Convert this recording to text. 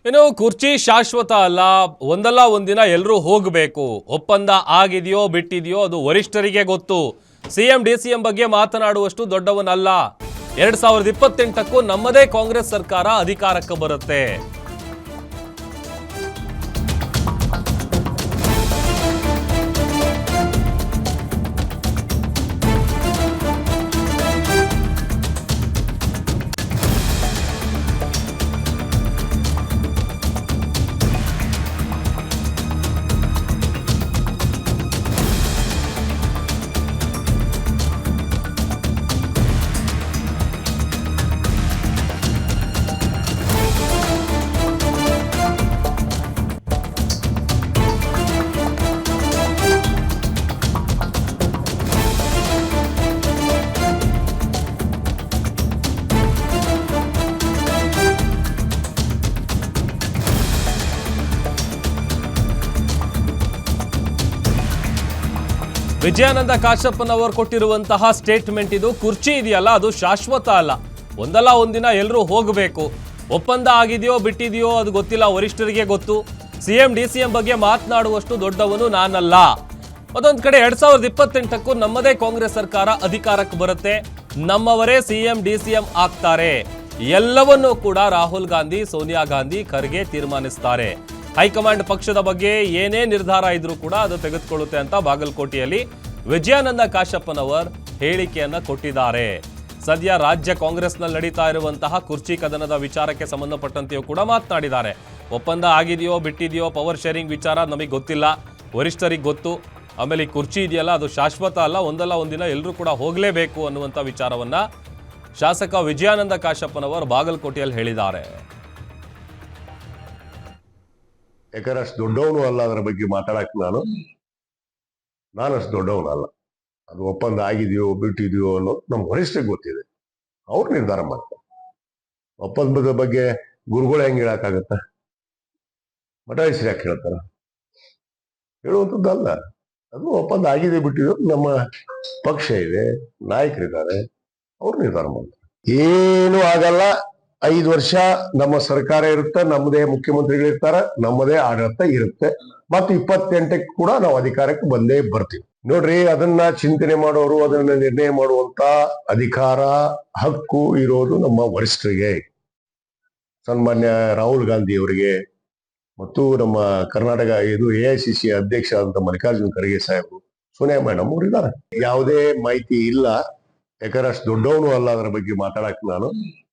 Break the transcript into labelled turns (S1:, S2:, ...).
S1: ಇನ್ನು ಕುರ್ಚಿ ಶಾಶ್ವತ ಅಲ್ಲ, ಒಂದಲ್ಲ ಒಂದಿನ ಎಲ್ಲರೂ ಹೋಗಬೇಕು. ಒಪ್ಪಂದ ಆಗಿದೆಯೋ ಬಿಟ್ಟಿದೆಯೋ ಅದು ವರಿಷ್ಠರಿಗೆ ಗೊತ್ತು. ಸಿಎಂ ಡಿಸಿಎಂ ಬಗ್ಗೆ ಮಾತನಾಡುವಷ್ಟು ದೊಡ್ಡವನಲ್ಲ. 2028ಕ್ಕೂ ನಮ್ಮದೇ ಕಾಂಗ್ರೆಸ್ ಸರ್ಕಾರ ಅಧಿಕಾರಕ್ಕೆ ಬರುತ್ತೆ. ವಿಜಯಾನಂದ ಕಾಶಪ್ಪನವರು ಕೊಟ್ಟಿರುವಂತಹ ಸ್ಟೇಟ್ಮೆಂಟ್ ಇದು. ಕುರ್ಚಿ ಇದೆಯಲ್ಲ ಅದು ಶಾಶ್ವತ ಅಲ್ಲ, ಒಂದಲ್ಲ ಒಂದಿನ ಎಲ್ಲರೂ ಹೋಗಬೇಕು. ಒಪ್ಪಂದ ಆಗಿದೆಯೋ ಬಿಟ್ಟಿದೆಯೋ ಅದು ಗೊತ್ತಿಲ್ಲ, ವರಿಷ್ಠರಿಗೆ ಗೊತ್ತು. ಸಿಎಂ ಡಿಸಿಎಂ ಬಗ್ಗೆ ಮಾತನಾಡುವಷ್ಟು ದೊಡ್ಡವನು ನಾನಲ್ಲ. ಅದೊಂದು ಕಡೆ 2028ಕ್ಕೂ ನಮ್ಮದೇ ಕಾಂಗ್ರೆಸ್ ಸರ್ಕಾರ ಅಧಿಕಾರಕ್ಕೆ ಬರುತ್ತೆ. ನಮ್ಮವರೇ ಸಿಎಂ ಡಿಸಿಎಂ ಆಗ್ತಾರೆ. ಎಲ್ಲವನ್ನೂ ಕೂಡ ರಾಹುಲ್ ಗಾಂಧಿ, ಸೋನಿಯಾ ಗಾಂಧಿ, ಖರ್ಗೆ ತೀರ್ಮಾನಿಸ್ತಾರೆ. ಹೈಕಮಾಂಡ್ ಪಕ್ಷದ ಬಗ್ಗೆ ಏನೇ ನಿರ್ಧಾರ ಇದ್ರೂ ಕೂಡ ಅದು ತೆಗೆದುಕೊಳ್ಳುತ್ತೆ ಅಂತ ಬಾಗಲಕೋಟೆಯಲ್ಲಿ ವಿಜಯಾನಂದ ಕಾಶಪ್ಪನವರ್ ಹೇಳಿಕೆಯನ್ನ ಕೊಟ್ಟಿದ್ದಾರೆ. ಸದ್ಯ ರಾಜ್ಯ ಕಾಂಗ್ರೆಸ್ನಲ್ಲಿ ನಡೀತಾ ಇರುವಂತಹ ಕುರ್ಚಿ ಕದನದ ವಿಚಾರಕ್ಕೆ ಸಂಬಂಧಪಟ್ಟಂತೆಯೂ ಕೂಡ ಮಾತನಾಡಿದ್ದಾರೆ. ಒಪ್ಪಂದ ಆಗಿದೆಯೋ ಬಿಟ್ಟಿದೆಯೋ, ಪವರ್ ಶೇರಿಂಗ್ ವಿಚಾರ ನಮಗೆ ಗೊತ್ತಿಲ್ಲ, ವರಿಷ್ಠರಿಗೆ ಗೊತ್ತು. ಆಮೇಲೆ ಈ ಕುರ್ಚಿ ಇದೆಯಲ್ಲ ಅದು ಶಾಶ್ವತ ಅಲ್ಲ, ಒಂದಲ್ಲ ಒಂದಿನ ಎಲ್ಲರೂ ಕೂಡ ಹೋಗಲೇಬೇಕು ಅನ್ನುವಂಥ ವಿಚಾರವನ್ನ ಶಾಸಕ ವಿಜಯಾನಂದ ಕಾಶಪ್ಪನವರು ಬಾಗಲಕೋಟೆಯಲ್ಲಿ ಹೇಳಿದ್ದಾರೆ.
S2: ಯಾಕಂದ್ರೆ ಅಷ್ಟು ದೊಡ್ಡವನು ಅಲ್ಲ, ಅದರ ಬಗ್ಗೆ ಮಾತಾಡಕ್ ನಾನು ಅಷ್ಟು ದೊಡ್ಡವನಲ್ಲ. ಅದು ಒಪ್ಪಂದ ಆಗಿದೆಯೋ ಬಿಟ್ಟಿದೆಯೋ ಅನ್ನೋದು ನಮ್ಮ ವರಿಷ್ಠರಿಗೆ ಗೊತ್ತಿದೆ, ಅವ್ರು ನಿರ್ಧಾರ ಮಾಡ್ತಾರೆ. ಒಪ್ಪಂದದ ಬಗ್ಗೆ ಗುರುಗಳು ಹೆಂಗ್ ಹೇಳಕ್ಕಾಗತ್ತ, ಮಠಾಧೀಶರು ಯಾಕೆ ಹೇಳ್ತಾರ? ಹೇಳುವಂಥದ್ದಲ್ಲ. ಅದು ಒಪ್ಪಂದ ಆಗಿದೆ ಬಿಟ್ಟಿದೆಯೋ ನಮ್ಮ ಪಕ್ಷ ಇದೆ, ನಾಯಕರಿದ್ದಾರೆ, ಅವ್ರು ನಿರ್ಧಾರ ಮಾಡ್ತಾರೆ. ಏನು ಆಗಲ್ಲ. 5 ವರ್ಷ ನಮ್ಮ ಸರ್ಕಾರ ಇರುತ್ತೆ, ನಮ್ಮದೇ ಮುಖ್ಯಮಂತ್ರಿಗಳಿರ್ತಾರ, ನಮ್ಮದೇ ಆಡಳಿತ ಇರುತ್ತೆ. ಮತ್ತು 28ಕ್ಕೆ ಕೂಡ ನಾವು ಅಧಿಕಾರಕ್ಕೆ ಬಂದೇ ಬರ್ತೀವಿ. ನೋಡ್ರಿ, ಅದನ್ನ ಚಿಂತನೆ ಮಾಡೋರು, ಅದನ್ನ ನಿರ್ಣಯ ಮಾಡುವಂತ ಅಧಿಕಾರ, ಹಕ್ಕು ಇರೋದು ನಮ್ಮ ವರಿಷ್ಠರಿಗೆ, ಸನ್ಮಾನ್ಯ ರಾಹುಲ್ ಗಾಂಧಿ ಅವರಿಗೆ ಮತ್ತು ನಮ್ಮ ಕರ್ನಾಟಕ AICC ಅಧ್ಯಕ್ಷ ಆದಂತ ಮಲ್ಲಿಕಾರ್ಜುನ ಖರ್ಗೆ ಸಾಹೇಬರು, ಸೋನಿಯಾ ಮೇಡಮ್ ಅವರು ಇದ್ದಾರೆ. ಯಾವುದೇ ಮಾಹಿತಿ ಇಲ್ಲ, ಯಾಕಂದ್ರೆ ಅಷ್ಟು ದೊಡ್ಡವನು ಅಲ್ಲ ಅದರ ಬಗ್ಗೆ ಮಾತಾಡಕ್